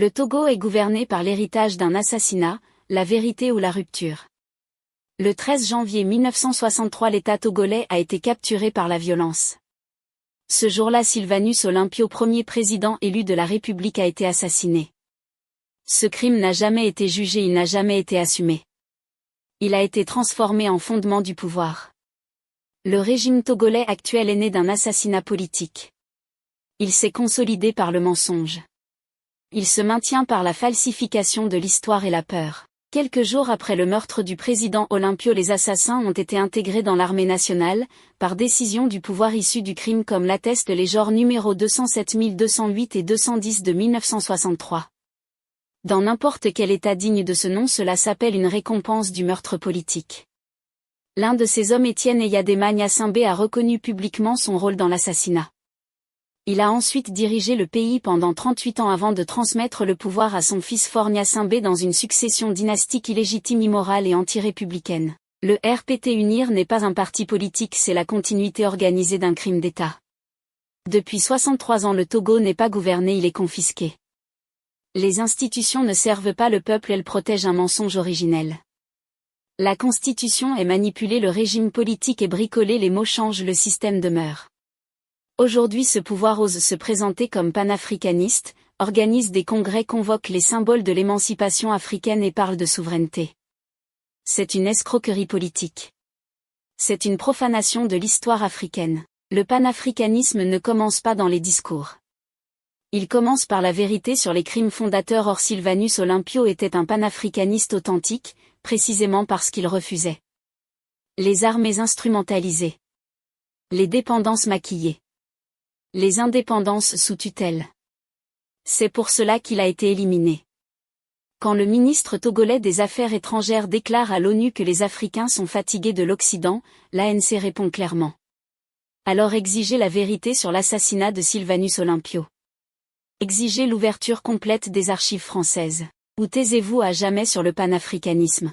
Le Togo est gouverné par l'héritage d'un assassinat, la vérité ou la rupture. Le 13 janvier 1963, l'État togolais a été capturé par la violence. Ce jour-là, Sylvanus Olympio, premier président élu de la République, a été assassiné. Ce crime n'a jamais été jugé, il n'a jamais été assumé. Il a été transformé en fondement du pouvoir. Le régime togolais actuel est né d'un assassinat politique. Il s'est consolidé par le mensonge. Il se maintient par la falsification de l'histoire et la peur. Quelques jours après le meurtre du président Olympio, les assassins ont été intégrés dans l'armée nationale, par décision du pouvoir issu du crime, comme l'attestent les genres numéro 207 208 et 210 de 1963. Dans n'importe quel état digne de ce nom, cela s'appelle une récompense du meurtre politique. L'un de ces hommes, Étienne Eyadema Gnassingbé, a reconnu publiquement son rôle dans l'assassinat. Il a ensuite dirigé le pays pendant 38 ans avant de transmettre le pouvoir à son fils Faure Gnassingbé dans une succession dynastique illégitime, immorale et anti-républicaine. Le RPT UNIR n'est pas un parti politique, c'est la continuité organisée d'un crime d'État. Depuis 63 ans, le Togo n'est pas gouverné, il est confisqué. Les institutions ne servent pas le peuple, elles protègent un mensonge originel. La Constitution est manipulée, le régime politique est bricolé, les mots changent, le système demeure. Aujourd'hui, ce pouvoir ose se présenter comme panafricaniste, organise des congrès, convoque les symboles de l'émancipation africaine et parle de souveraineté. C'est une escroquerie politique. C'est une profanation de l'histoire africaine. Le panafricanisme ne commence pas dans les discours. Il commence par la vérité sur les crimes fondateurs. Or, Sylvanus Olympio était un panafricaniste authentique, précisément parce qu'il refusait les armées instrumentalisées, les dépendances maquillées, les indépendances sous tutelle. C'est pour cela qu'il a été éliminé. Quand le ministre togolais des Affaires étrangères déclare à l'ONU que les Africains sont fatigués de l'Occident, l'ANC répond clairement. Alors exigez la vérité sur l'assassinat de Sylvanus Olympio. Exigez l'ouverture complète des archives françaises. Ou taisez-vous à jamais sur le panafricanisme.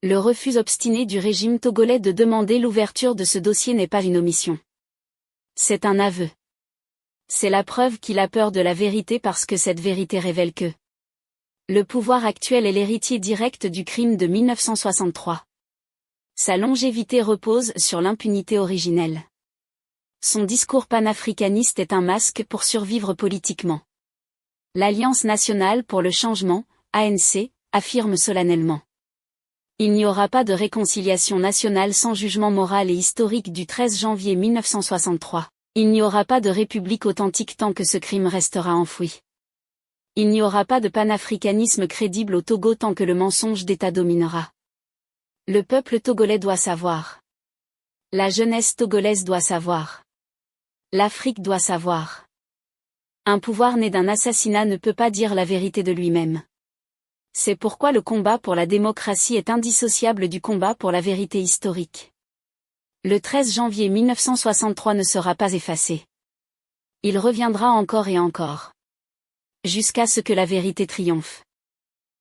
Le refus obstiné du régime togolais de demander l'ouverture de ce dossier n'est pas une omission. C'est un aveu. C'est la preuve qu'il a peur de la vérité, parce que cette vérité révèle que le pouvoir actuel est l'héritier direct du crime de 1963. Sa longévité repose sur l'impunité originelle. Son discours panafricaniste est un masque pour survivre politiquement. L'Alliance nationale pour le changement, ANC, affirme solennellement: il n'y aura pas de réconciliation nationale sans jugement moral et historique du 13 janvier 1963. Il n'y aura pas de république authentique tant que ce crime restera enfoui. Il n'y aura pas de panafricanisme crédible au Togo tant que le mensonge d'État dominera. Le peuple togolais doit savoir. La jeunesse togolaise doit savoir. L'Afrique doit savoir. Un pouvoir né d'un assassinat ne peut pas dire la vérité de lui-même. C'est pourquoi le combat pour la démocratie est indissociable du combat pour la vérité historique. Le 13 janvier 1963 ne sera pas effacé. Il reviendra encore et encore. Jusqu'à ce que la vérité triomphe.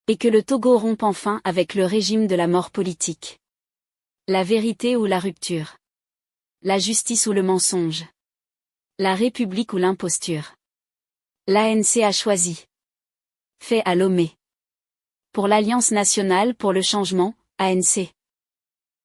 Et que le Togo rompe enfin avec le régime de la mort politique. La vérité ou la rupture. La justice ou le mensonge. La république ou l'imposture. L'ANC a choisi. Fait à Lomé. Pour l'Alliance nationale pour le changement, ANC.